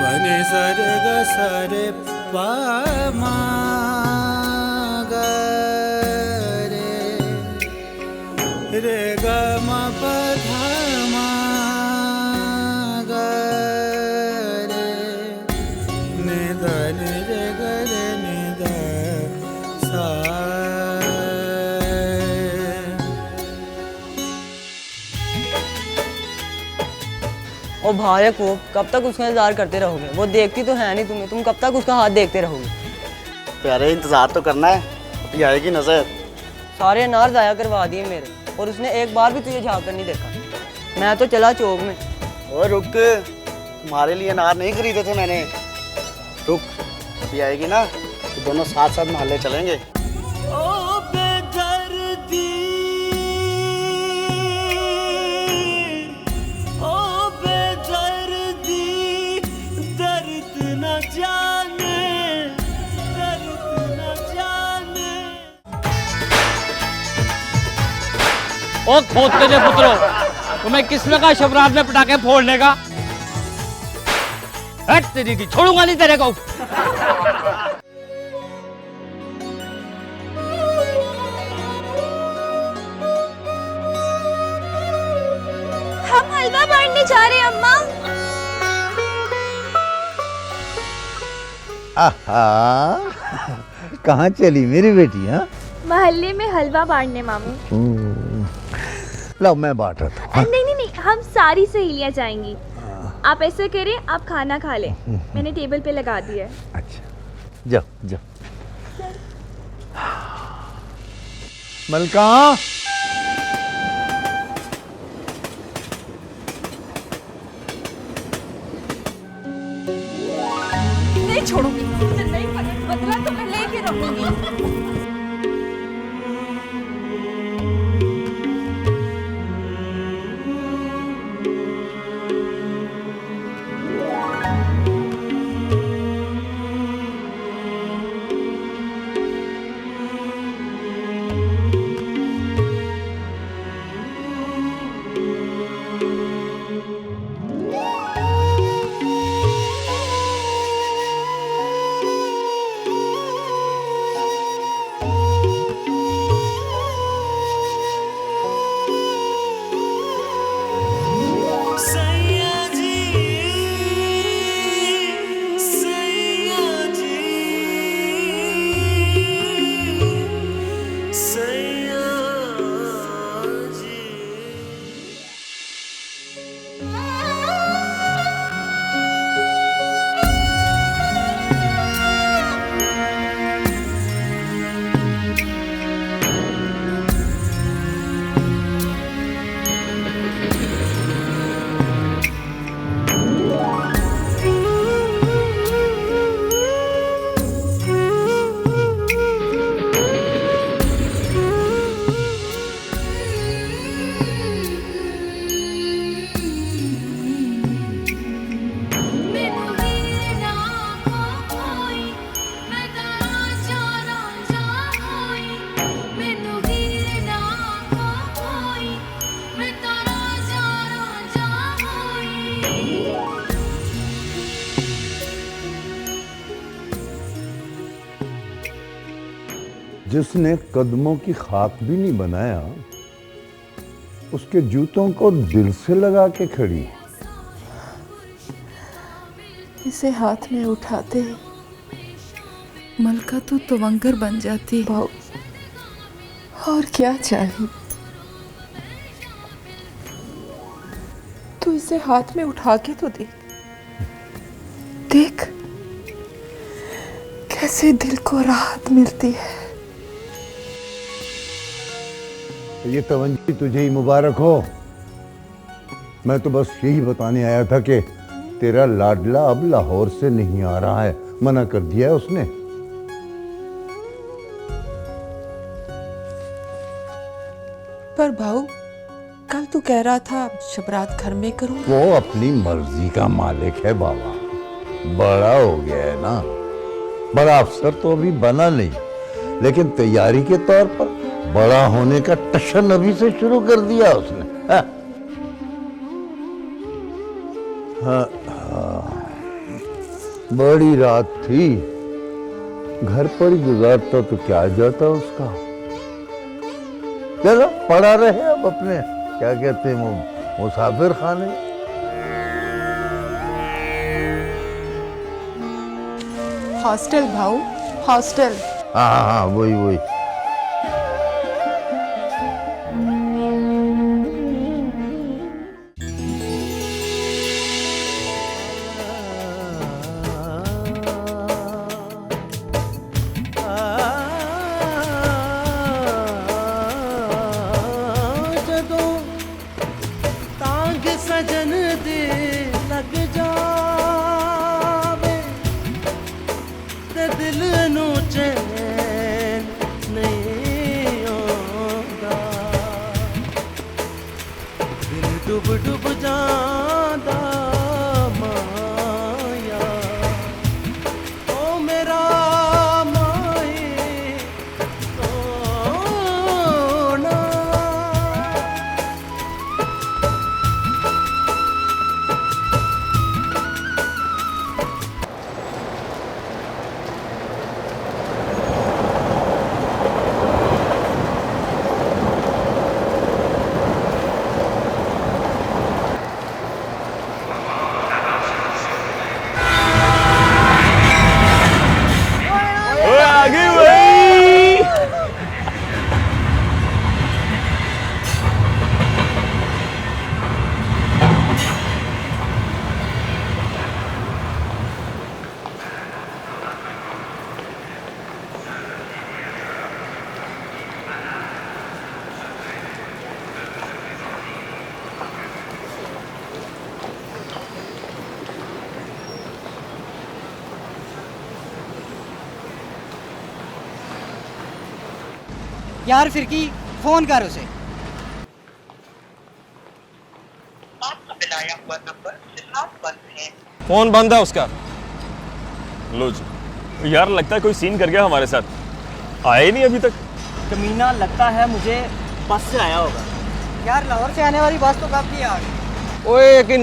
वने सरे ग सरे पा मा ग रे रे ग म प ध मा ग रे नि ध नि रे ग रे नि ध सा. ओ भारे को कब तक उसका इंतजार करते रहोगे? वो देखती तो है नहीं तुम्हें, तुम कब तक उसका हाथ देखते रहोगे? प्यारे इंतजार तो करना है, अभी आएगी नजर. सारे अनार ज़ाया करवा दिए मेरे, और उसने एक बार भी तुझे झाँक कर नहीं देखा. मैं तो चला चौक में. और रुक, तुम्हारे लिए अनार नहीं खरीदे थे मैंने. रुक, अभी आएगी ना तो दोनों साथ साथ मोहल्ले चलेंगे. ओ खोदते थे पुत्रो, तुम्हें किसने कहा शबरात में पटाखे फोड़ने का? हट तेरी की, छोड़ूंगा नहीं तेरे को. हम हलवा बांटने जा रहे हैं अम्मा. आहा, कहाँ चली मेरी बेटी? हाँ, मोहल्ले में हलवा बांटने मामू. लो मैं बांट रहा था. नहीं नहीं नहीं, हम सारी सहेलियां जाएंगी. आप ऐसा करें, आप खाना खा लें, मैंने टेबल पे लगा दिया है. अच्छा, जाओ जाओ. मलका, नहीं छोड़ूंगी, नहीं बदला तो मैं लेके रहूंगी. जिसने कदमों की खाक भी नहीं बनाया, उसके जूतों को दिल से लगा के खड़ी. इसे हाथ में उठाते मलका तो तवंगर बन जाती. और क्या चाहिए? तू इसे हाथ में उठा के तो देख। देख कैसे दिल को राहत मिलती है। ये तवंजी तुझे ही मुबारक हो। मैं तो बस यही बताने आया था कि तेरा लाडला अब लाहौर से नहीं आ रहा है, मना कर दिया है उसने। पर भाऊ, कल तू कह रहा था शबरात घर में करूं। वो अपनी मर्जी का मालिक है बाबा, बड़ा हो गया है ना। बड़ा अफसर तो अभी बना नहीं, लेकिन तैयारी के तौर पर बड़ा होने का टशन अभी से शुरू कर दिया उसने। हाँ, बड़ी रात थी, घर पर ही गुजारता तो क्या जाता उसका। चलो पड़ा रहे अब अपने, क्या कहते हैं वो, मुसाफिर खाने। हॉस्टल भाऊ, हॉस्टल। हाँ हाँ हाँ, वही वही। सजन दे लग जावे ते दिल नू चैन नहीं आंदा, दिल डुब डुब जांदा माया, ओ मेरा माए सोना। यार फिरकी, फोन कर उसे। फोन बंद है उसका। लो जी। यार लगता है कोई सीन कर गया हमारे साथ, आया ही नहीं अभी तक। कमीना लगता है मुझे बस से आया होगा। यार लाहौर से आने वाली बस तो कब की आ गई। ओए कि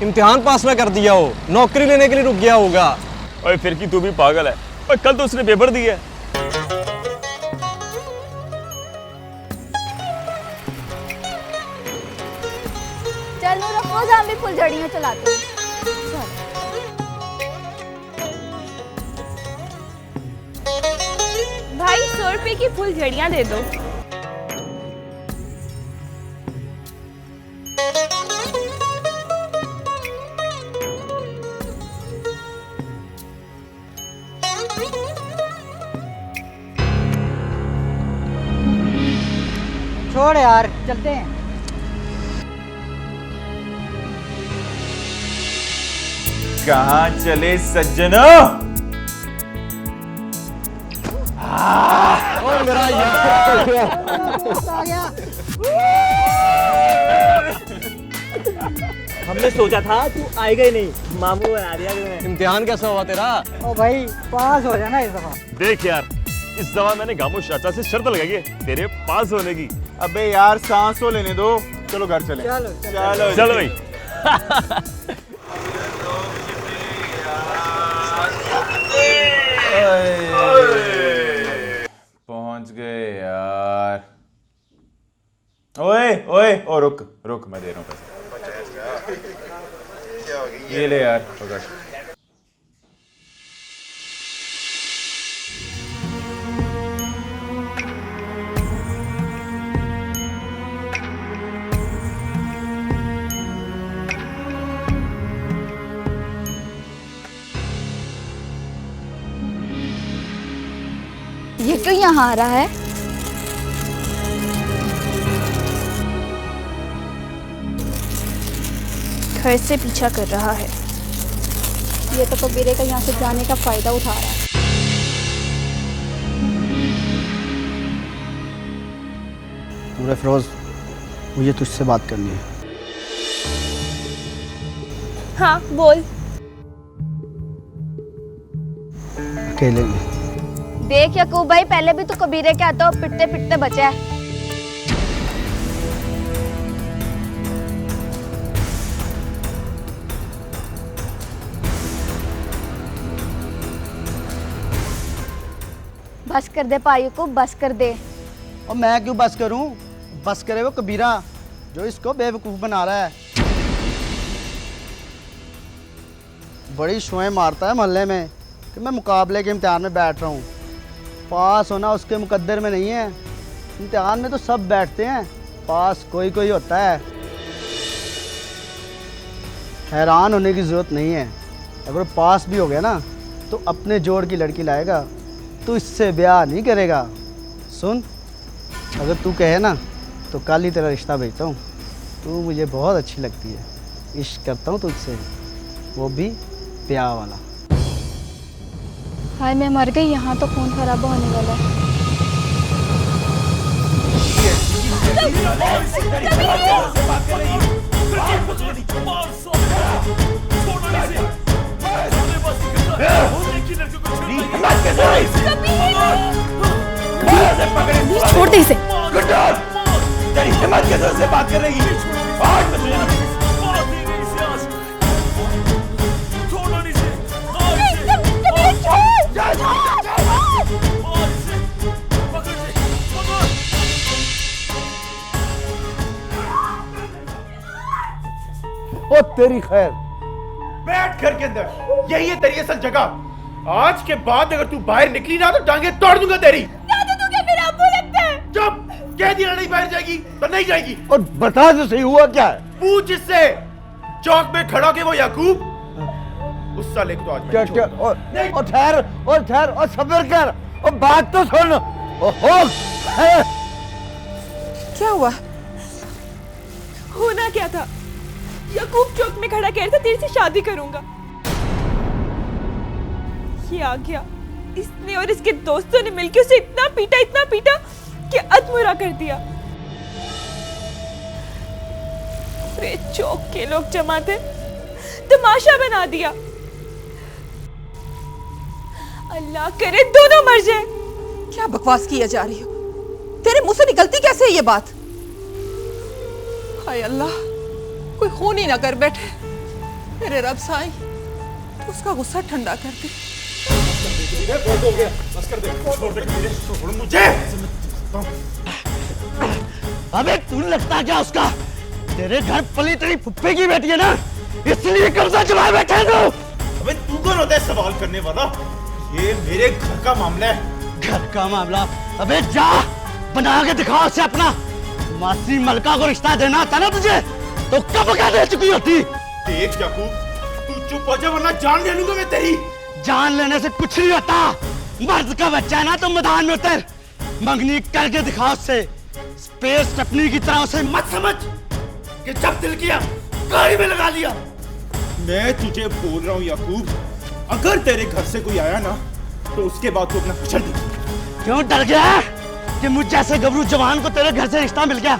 इम्तिहान पास ना कर दिया हो, नौकरी लेने के लिए रुक गया होगा। ओए फिर तू भी पागल है। ओए कल तो उसने पेपर दिया है। चलो रोज हम भी फुलझड़ियाँ चलाते हैं। भाई 100 रुपए की फुलझड़ियाँ दे दो। छोड़ यार, चलते हैं। कहाँ चले सज्जनो? मेरा हमने सोचा था तू आएगा ही नहीं, मामू बना दिया तूने। इम्तिहान कैसा हुआ तेरा? ओ भाई पास हो जाना इस दफा। देख यार, इस दफा मैंने गामो चाचा से शर्त लगाई है तेरे पास होने की। अबे यार सांस तो लेने दो, चलो घर चले। चलो भाई। पहुंच गए यार। ओए ओए ओ रुक रुक, मैं दे रहा हूँ पैसे। ये ले यार पकड़। क्यों यहाँ आ रहा है? घर से पीछा कर रहा है। ये तो कबीरे का यहाँ से जाने का फायदा उठा रहा है। नूर अफरोज, मुझे तुझसे बात करनी है। हाँ बोल। अकेले में। देख याकूब भाई, पहले भी तो कबीरे के हाथों पिटते पिटते बचा है। बस कर दे भाई को, बस कर दे। और मैं क्यों बस करूं? बस करे वो कबीरा जो इसको बेवकूफ़ बना रहा है। बड़ी शुएं मारता है मोहल्ले में कि मैं मुकाबले के इम्तिहान में बैठ रहा हूँ। पास होना उसके मुकद्दर में नहीं है। इम्तिहान में तो सब बैठते हैं, पास कोई कोई होता है। हैरान होने की ज़रूरत नहीं है। अगर पास भी हो गया ना तो अपने जोड़ की लड़की लाएगा, तू इससे ब्याह नहीं करेगा। सुन, अगर तू कहे ना तो कल ही तेरा रिश्ता भेजता हूँ। तू मुझे बहुत अच्छी लगती है, इश्क करता हूँ तुझसे, वो भी ब्याह वाला। हाय मैं मर गई, यहाँ तो खून खराबा होने वाला है। छोड़ दे इसे। तेरी हिम्मत कैसे से बात कर रही है? ओ तेरी खैर। बैठ घर के अंदर, यही है तेरी असल जगह। आज के बाद अगर तू बाहर निकली ना तो टांगे तोड़ दूंगा तेरी। चुप, कह दिया नहीं बाहर जाएगी तो नहीं जाएगी। और बता तो सही हुआ क्या है? पूछ इससे। चौक में खड़ा के वो याकूब उस साले को तो आज क्या क्या? और ठहर और सब्र कर और बात तो सुन। ओहो, क्या हुआ? होना क्या था? याकूब चौक में खड़ा कह रहा था तेरे से शादी करूंगा। ये आ गया, इसने और इसके दोस्तों ने मिलकर उसे इतना पीटा कि अधमुरा कर दिया। पूरे चौक के लोग जमा थे, तमाशा बना दिया। अल्लाह करे दोनों मर जाए। क्या बकवास किया जा रही हो? तेरे मुंह से निकलती कैसे है ये बात? हाय अल्लाह, कोई खून ही ना कर बैठे। मेरे रब साईं, उसका गुस्सा ठंडा कर दे। बस कर दे, छोड़ दे मुझे। अबे तू लगता क्या उसका? तेरे घर पली तेरी फुफ्फे की बेटी है ना, इसलिए कब्जा चलाए बैठे हैं तू। अबे तू कौन होता है सवाल करने वाला? ये मेरे घर का मामला है। घर का मामला? अबे जा बना के दिखाओ उसे अपना। मासी मलका को रिश्ता देना था ना तुझे तो कब क्या दे चुकी होती। देख याकूब, तू चुप हो जा वरना जान ले लूंगा मैं तेरी। जान लेने से कुछ नहीं होता। मर्द का बच्चा है ना तो मैदान में उतर, मंगनी करके दिखाओ उससे। स्पेस टपनी की तरह उसे मत समझ कि जब दिल किया गाड़ी में लगा लिया। मैं तुझे बोल रहा हूँ याकूब, अगर तेरे घर से कोई आया ना तो उसके बाद तू अपना कुचल दे। क्यों डर गया कि मुझ जैसे गबरू जवान को तेरे घर से रिश्ता मिल गया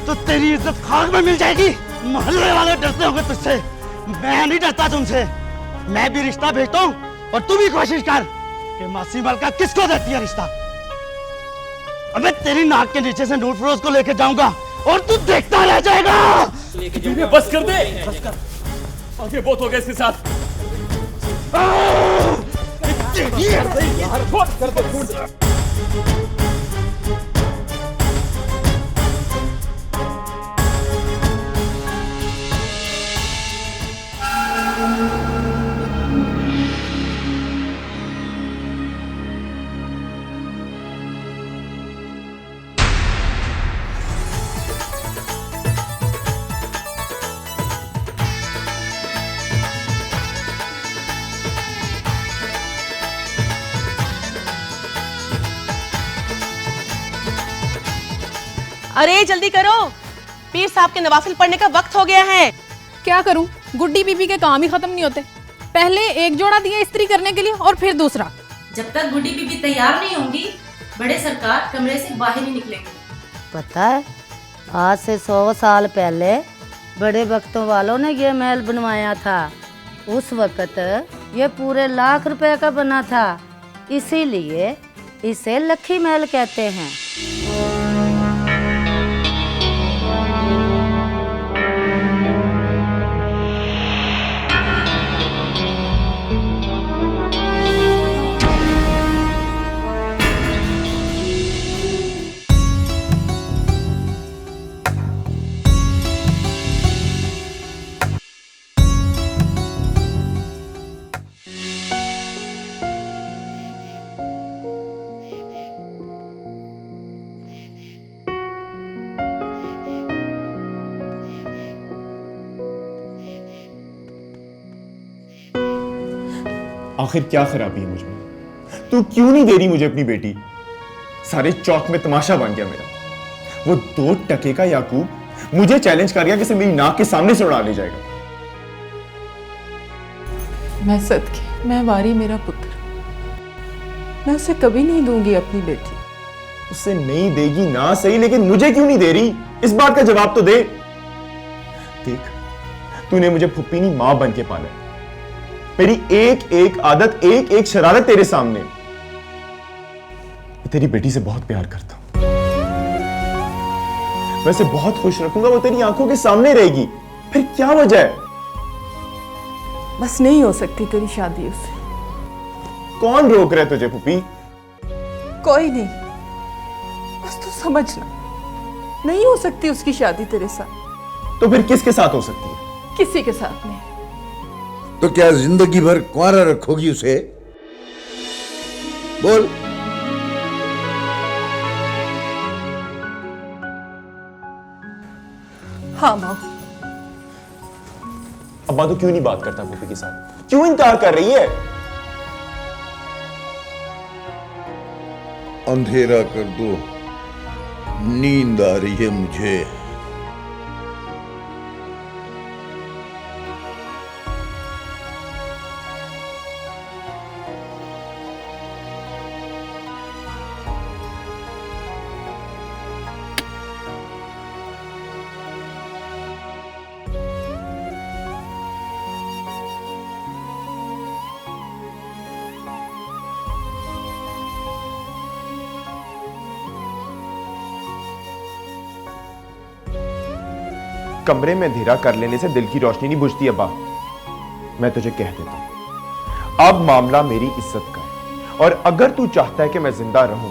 तो तेरी इज्जत खाक में मिल जाएगी? मोहल्ले वाले डरते होंगे तुझसे, मैं नहीं डरता तुमसे। मैं भी रिश्ता भेजता हूँ और तू भी कोशिश कर कि मासी मलका किसको देती है रिश्ता। अबे तेरी नाक के नीचे से नूर फरोज को लेके जाऊंगा और तू देखता रह जाएगा। बस कर दे, आगे बहुत हो गया इसके साथ। अरे जल्दी करो, पीर साहब के नवाफिल पढ़ने का वक्त हो गया है। क्या करूं, गुड्डी बीबी के काम ही खत्म नहीं होते। पहले एक जोड़ा दिया इस्त्री करने के लिए और फिर दूसरा। जब तक गुड्डी बीबी तैयार नहीं होंगी, बड़े सरकार कमरे से बाहर नहीं निकलेंगे। पता है, आज से 100 साल पहले बड़े वक्तों वालों ने ये महल बनवाया था। उस वक्त ये पूरे लाख रुपए का बना था, इसीलिए इसे लखी महल कहते हैं। आखिर क्या खराबी है मुझ में? तू क्यों नहीं दे रही मुझे अपनी बेटी? सारे चौक में तमाशा बन गया मेरा। वो 2 टके का याकूब मुझे चैलेंज कर गया कि मेरी नाक के सामने से उड़ा ले जाएगा। मैं सदके, मैं वारी मेरा पुत्र, मैं उसे कभी नहीं दूंगी अपनी बेटी। उसे नहीं देगी ना सही, लेकिन मुझे क्यों नहीं दे रही? इस बात का जवाब तो दे। देख, तूने मुझे फुप्पीनी मां बन के पाला है। मेरी एक एक आदत, एक एक शरारत तेरे सामने। मैं तेरी बेटी से बहुत प्यार करता हूं। मैं उसे बहुत खुश रखूंगा, वो तेरी आंखों के सामने रहेगी। फिर क्या वजह है? बस नहीं हो सकती तेरी शादी उससे। कौन रोक रहा है तुझे पुप्पी? कोई नहीं, बस तू समझना, नहीं हो सकती उसकी शादी तेरे साथ। तो फिर किसके साथ हो सकती है? किसी के साथ नहीं। तो क्या जिंदगी भर कुंवारा रखोगी उसे? बोल। हाँ माँ। अम्मा तो क्यों नहीं बात करता पुप्पी के साथ? क्यों इनकार कर रही है? अंधेरा कर दो, नींद आ रही है मुझे। कमरे में अंधेरा कर लेने से दिल की रोशनी नहीं बुझती अब्बा। मैं तुझे कह देता हूं, अब मामला मेरी इज्जत का है, और अगर तू चाहता है कि मैं जिंदा रहूं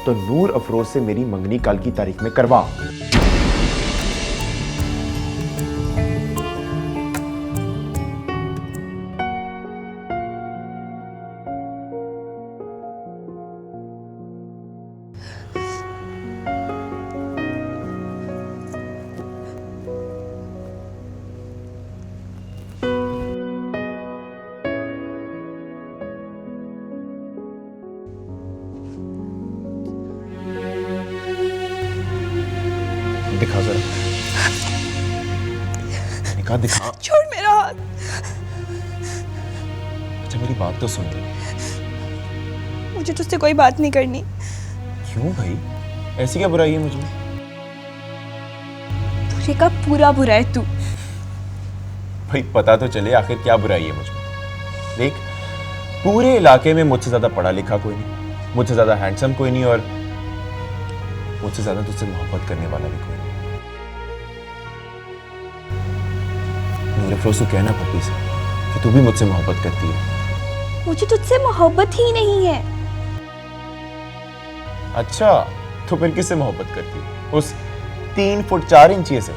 तो नूर अफरोज से मेरी मंगनी कल की तारीख में करवा। दिखा जरा। मैंने कहा दिखा। छोड़ मेरा हाथ। अच्छा मेरी बात तो सुन ले। मुझे तुझसे कोई बात नहीं करनी। क्यों भाई? ऐसी क्या बुराई है मुझ में? तुझे का पूरा बुरा है तू। भाई पता तो चले आखिर क्या बुराई है मुझ में। देख, पूरे इलाके में मुझसे ज्यादा पढ़ा लिखा कोई नहीं, मुझसे ज्यादा हैंडसम कोई नहीं, और मुझसे ज्यादा तुझसे मोहब्बत करने वाला भी कोई नहीं। नूर अफरोज को कहना पप्पी से कि तू भी मुझसे मोहब्बत करती है। मुझे तुझसे मोहब्बत ही नहीं है। अच्छा, तो फिर किससे मोहब्बत करती है? उस 3 फुट 4 इंची से?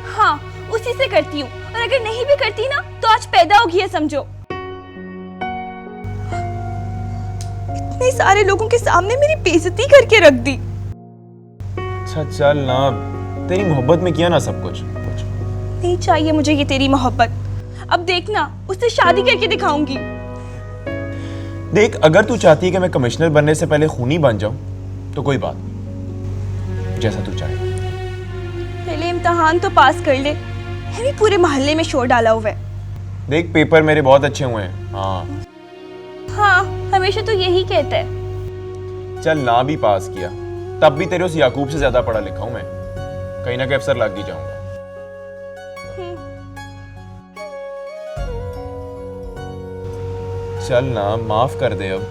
हाँ, उसी से करती हूँ, और अगर नहीं भी करती ना तो आज पैदा होगी है समझो। इतने सारे लोगों के सामने मेरी बेइज्जती करके रख दी। अच्छा चल ना, तेरी मोहब्बत में किया ना सब कुछ। नहीं चाहिए मुझे ये तेरी मोहब्बत। अब देखना, उससे शादी करके दिखाऊंगी। देख, अगर तू चाहती है कि मैं कमिश्नर बनने से पहले खूनी बन जाऊं तो कोई बात नहीं, जैसा तू चाहे। इम्तिहान तो पास कर ले, है भी पूरे मोहल्ले में शोर डाला हुआ है। देख पेपर मेरे बहुत अच्छे हुए हैं। हाँ हाँ, हमेशा तो यही कहता है। चल ना भी पास किया तब भी तेरे उस याकूब से ज्यादा पढ़ा लिखा हूं मैं, कहीं ना कहीं अफसर लग ही जाऊंगा। चल ना माफ कर दे अब।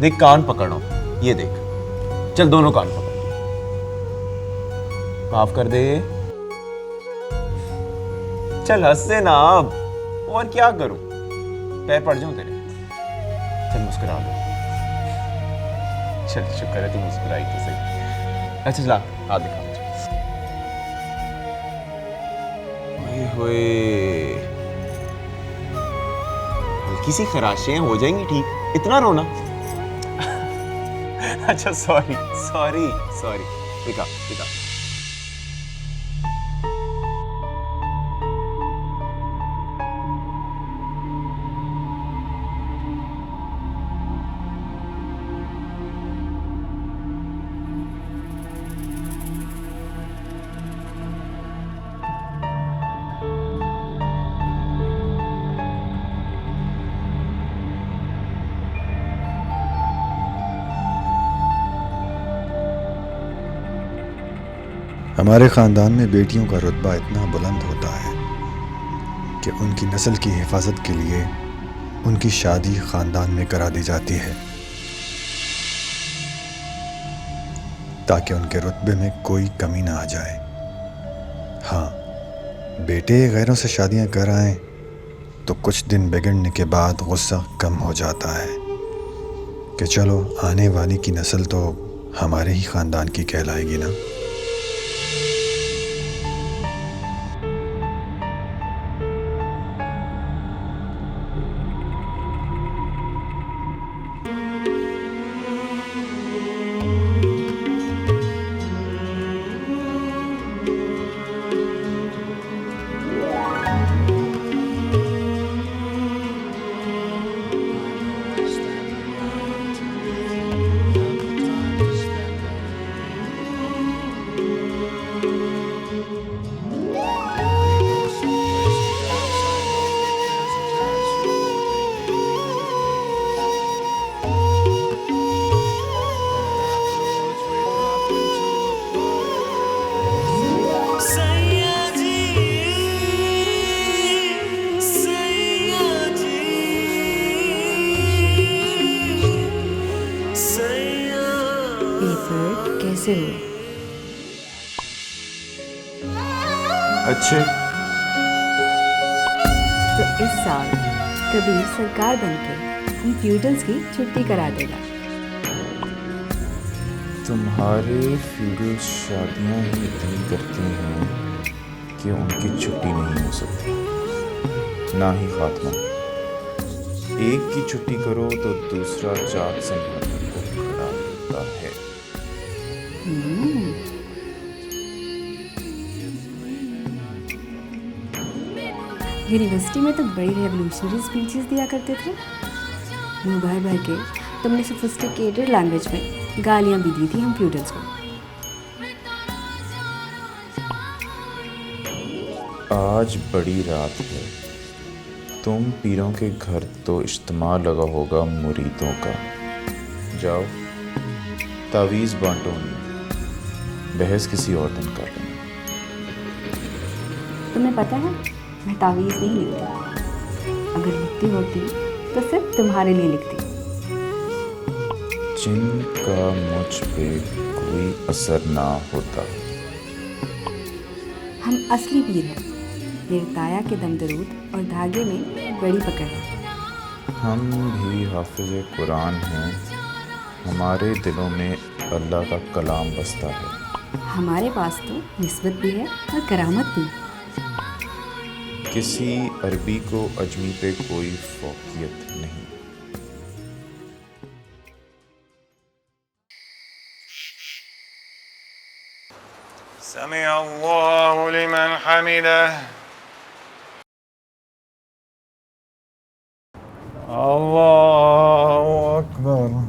देख कान पकड़ो, ये देख, चल दोनों कान पकड़, माफ कर दे। चल हंस से ना अब, और क्या करूं, पैर पड़ जाऊं तेरे। चल मुस्कुरा लो, चल शुक्र है तू मुस्कुराई तो सही। अच्छा चला हाथ दिखा मुझे। होए हल्की सी खराशें हो जाएंगी ठीक, इतना रोना। अच्छा सॉरी सॉरी सॉरी, दिखा दिखा। हमारे ख़ानदान में बेटियों का रुतबा इतना बुलंद होता है कि उनकी नस्ल की हिफाजत के लिए उनकी शादी ख़ानदान में करा दी जाती है ताकि उनके रुतबे में कोई कमी ना आ जाए। हाँ, बेटे गैरों से शादियां कर आएं तो कुछ दिन बिगड़ने के बाद गुस्सा कम हो जाता है कि चलो आने वाली की नस्ल तो हमारे ही ख़ानदान की कहलाएगी ना। कैसे हुए? अच्छे। तो इस साल कबीर सरकार बनके हम फ्यूडल्स की छुट्टी करा देगा। तुम्हारे फ्यूडल्स शादियां ही इतनी करते हैं कि उनकी छुट्टी नहीं हो सकती, ना ही खात्मा। एक की छुट्टी करो तो दूसरा चाक संभालने को खड़ा होता है। यूनिवर्सिटी में तो बड़ी रेवोल्यूशनरी स्पीचेस दिया करते थे। मुंह भर भर के तुमने सोफिस्टिकेटेड लैंग्वेज में गालियां भी दी थी हम फ्यूडल्स को। आज बड़ी रात है, तुम पीरों के घर तो इज्तिमा लगा होगा मुरीदों का। जाओ तावीज़ बांटो, बहस किसी और दिन कर लेंगे। तुम्हें पता है मैं तावीज़ नहीं लिखती, अगर लिखती होती तो सिर्फ तुम्हारे लिए लिखती। जिनका मुझ पे कोई असर ना होता। हम असली पीर हैं, मेरे ताया के दम दरूद और धागे में बड़ी पकड़ है। हम भी हाफिज़ कुरान हैं, हमारे दिलों में अल्लाह का कलाम बसता है। हमारे पास तो निस्बत भी है और करामत भी। किसी अरबी को अजमी पे कोई फौकियत नहीं। समी अल्लाहु लिमन हमिदह। अल्लाहु अकबर।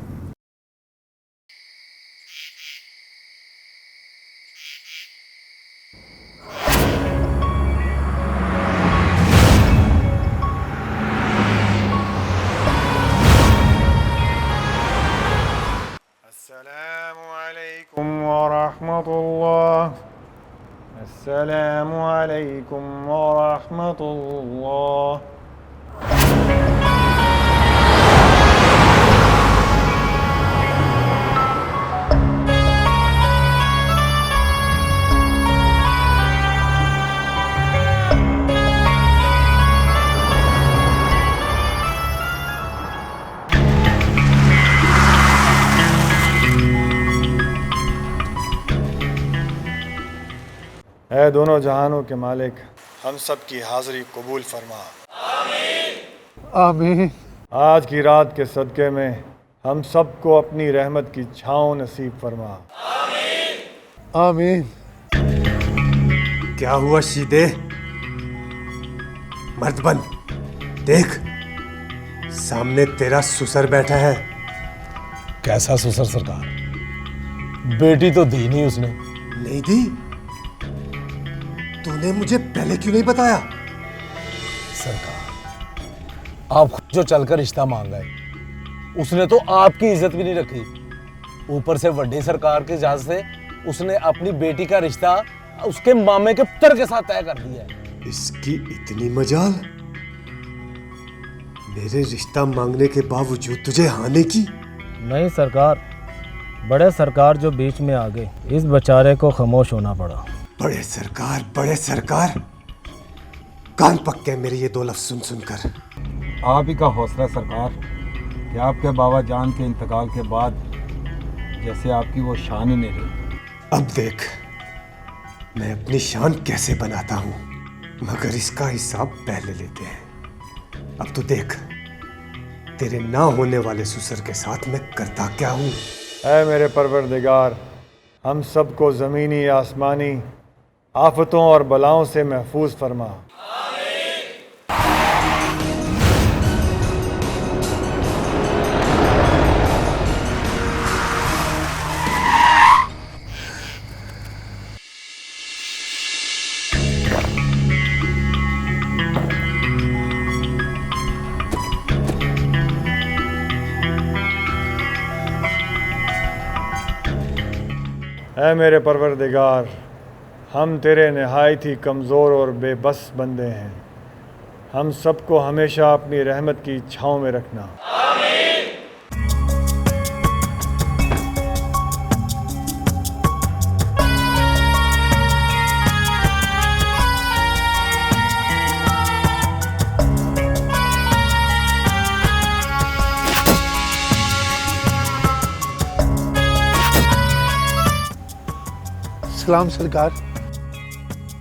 रहमतुल्लाह। अस्सलामु अलैकुम व रहमतुल्लाह। ऐ दोनों जहानों के मालिक, हम सब की हाज़िरी कबूल फरमा। आमीन। आज की रात के सदक़े में हम सबको अपनी रहमत की छाँव नसीब फरमा। आमीन। क्या हुआ शीदे? मर्द बन, देख सामने तेरा सुसर बैठा है। कैसा सुसर सरकार? बेटी तो दी नहीं उसने। नहीं दी? तूने मुझे पहले क्यों नहीं बताया? सरकार, आप खुद जो चलकर रिश्ता मांग गए, उसने तो आपकी इज्जत भी नहीं रखी। ऊपर से बड़ी सरकार की इजाजत से उसने अपनी बेटी का रिश्ता उसके मामे के पुत्र के साथ तय कर दिया है। इसकी इतनी मजाल, मेरे रिश्ता मांगने के बावजूद तुझे हाने की? नहीं सरकार, बड़े सरकार जो बीच में आ गए, इस बेचारे को खामोश होना पड़ा। बड़े सरकार, कान पक गए मेरे ये दो लफ्ज सुन सुनकर। आप ही का हौसला सरकार कि आपके बाबा जान के इंतकाल के बाद जैसे आपकी वो शान ही नहीं रही। अब देख मैं अपनी शान कैसे बनाता हूँ, मगर इसका हिसाब पहले लेते हैं। अब तो देख तेरे ना होने वाले सुसर के साथ मैं करता क्या हूँ। ऐ मेरे परवरदिगार, हम सबको ज़मीनी आसमानी आफतों और बलाओं से महफूज फरमा। ऐ मेरे परवरदिगार, हम तेरे नहायत ही कमज़ोर और बेबस बंदे हैं। हम सबको हमेशा अपनी रहमत की छाँव में रखना। सलाम सरकार।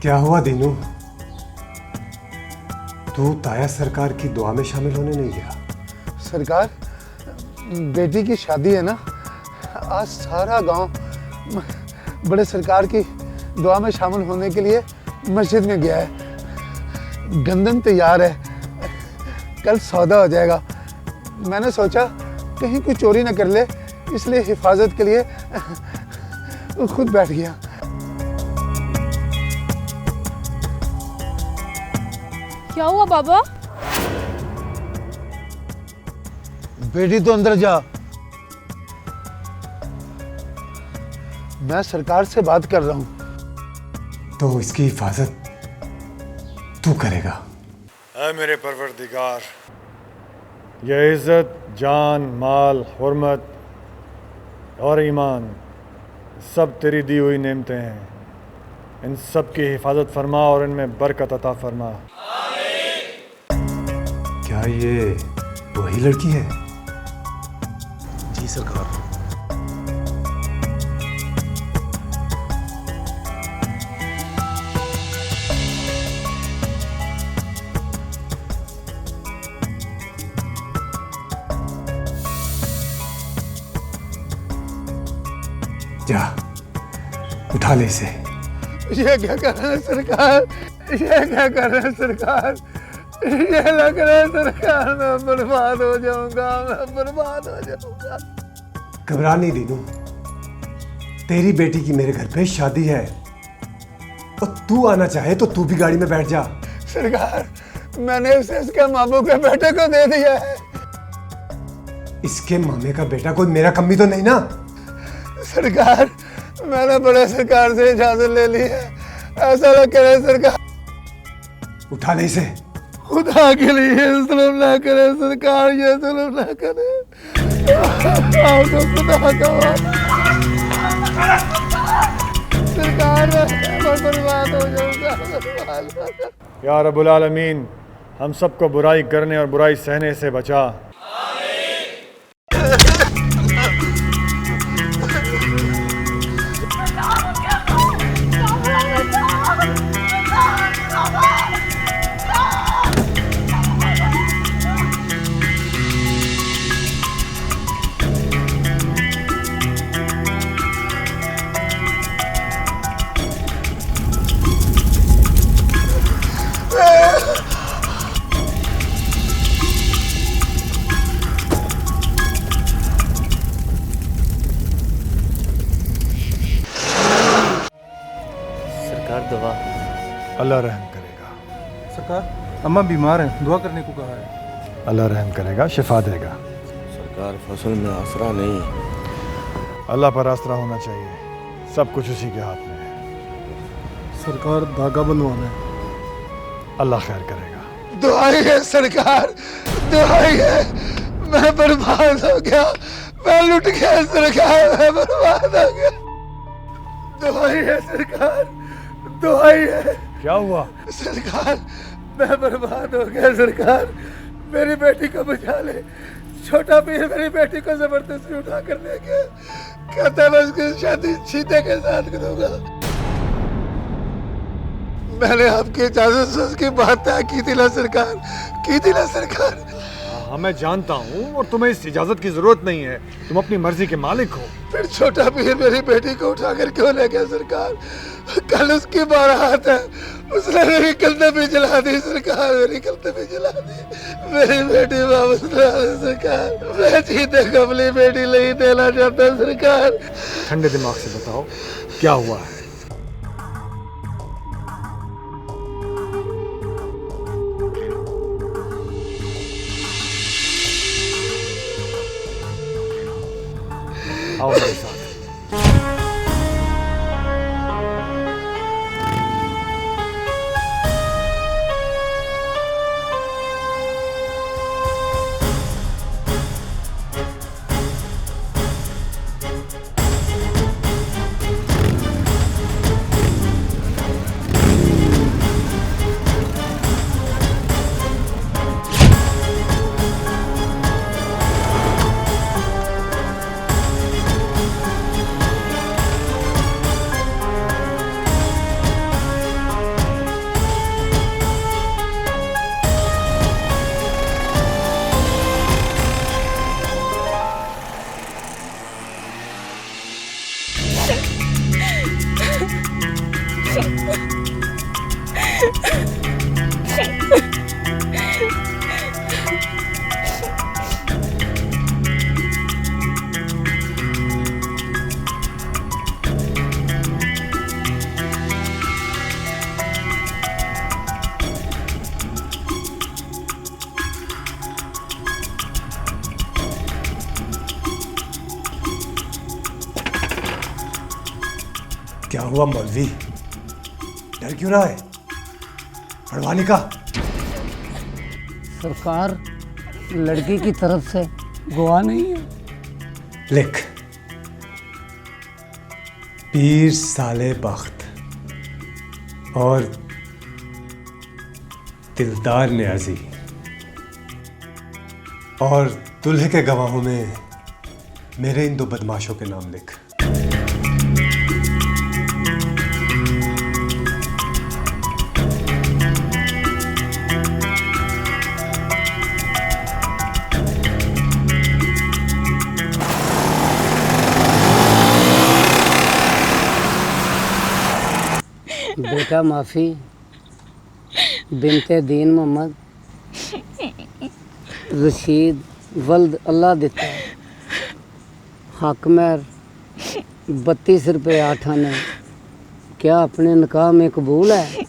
क्या हुआ दीनू, तू ताया सरकार की दुआ में शामिल होने नहीं गया? सरकार, बेटी की शादी है ना, आज सारा गांव बड़े सरकार की दुआ में शामिल होने के लिए मस्जिद में गया है। गंदम तैयार है, कल सौदा हो जाएगा। मैंने सोचा कहीं कोई चोरी ना कर ले, इसलिए हिफाजत के लिए खुद बैठ गया। क्या हुआ बाबा? बेटी तो अंदर जा, मैं सरकार से बात कर रहा हूं। तो इसकी हिफाजत तू करेगा? ऐ मेरे परवरदिगार, यह इज्जत, जान, माल, हुर्मत और ईमान सब तेरी दी हुई नेमतें हैं। इन सब की हिफाजत फरमा और इनमें बरकत अता फरमा। क्या ये वही लड़की है? जी सरकार। जा उठा ले इसे। ये क्या कर रहे हैं सरकार? ये क्या कर रहे हैं सरकार? ये लग रहा है सरकार मैं बर्बाद हो जाऊंगा, मैं बर्बाद हो जाऊंगा। घबरा नहीं दीनू, तेरी बेटी की मेरे घर पे शादी है और तू आना चाहे तो तू भी गाड़ी में बैठ जा। सरकार, मैंने इसे इसके मामू के बेटे को दे दिया है। इसके मामे का बेटा कोई मेरा कमी तो नहीं ना? सरकार, मैंने बड़े सरकार से इजाजत ले ली है, ऐसा ना करे सरकार। उठा ले इसे। खुदा के लिए जुल्म ना करे सरकार, ये जुल्म ना करे। आओ तो खुदा का सरकार बर्बाद हो जाऊंगा। या रब्बुल आलमीन, हम सबको बुराई करने और बुराई सहने से बचा। अल्लाह रहम करेगा। सरकार अम्मा बीमार हैं, दुआ करने को कहा है। अल्लाह रहम करेगा, शिफा देगा। सरकार फसल में आसरा नहीं, अल्लाह पर आसरा होना चाहिए, सब कुछ उसी के हाथ में है। सरकार धागा बनवाना है। अल्लाह खैर करेगा। दुआई है सरकार, दुआई है। मैं बर्बाद हो गया, मैं लुट गया सरकार, मैं बर्बाद हो गया। दुआई है सरकार, दुआई है। क्या हुआ सरकार? मैं बर्बाद हो गया सरकार, मेरी बेटी को बचा ले। छोटा पीर मेरी बेटी को जबरदस्ती उठा कर ले गया, कहता मैं उसकी शादी चीते के साथ करूंगा। मैंने आपकी इजाजत से उसकी बात तय की थी ना सरकार, की थी ना सरकार। हाँ मैं जानता हूँ, और तुम्हें इस इजाजत की जरूरत नहीं है, तुम अपनी मर्जी के मालिक हो। फिर छोटा पीर मेरी बेटी को उठा कर क्यों ले गया सरकार? कल उसकी बारात है, उसने मेरी कल्ते भी जला दी सरकार, मेरी कल्ते भी जला दी। मेरी बेटी वापस ला दे सरकार, मैं चीते को अपनी बेटी नहीं देना चाहता सरकार। ठंडे दिमाग से बताओ क्या हुआ है। आओ मेरे साथ। क्या हुआ मौलवी, डर क्यों रहा है? पढ़वाने का। सरकार, लड़की की तरफ से गवाह नहीं है। लिख, पीर साले बख्त और दिलदार न्याजी, और दूल्हे के गवाहों में मेरे इन दो बदमाशों के नाम लिख। बेटा माफ़ी, बिनते दीन मोहम्मद रशीद वल्द अल्लाह देता है, हक मेहर 32 रुपये 8 आने। क्या अपने निकाह में कबूल है?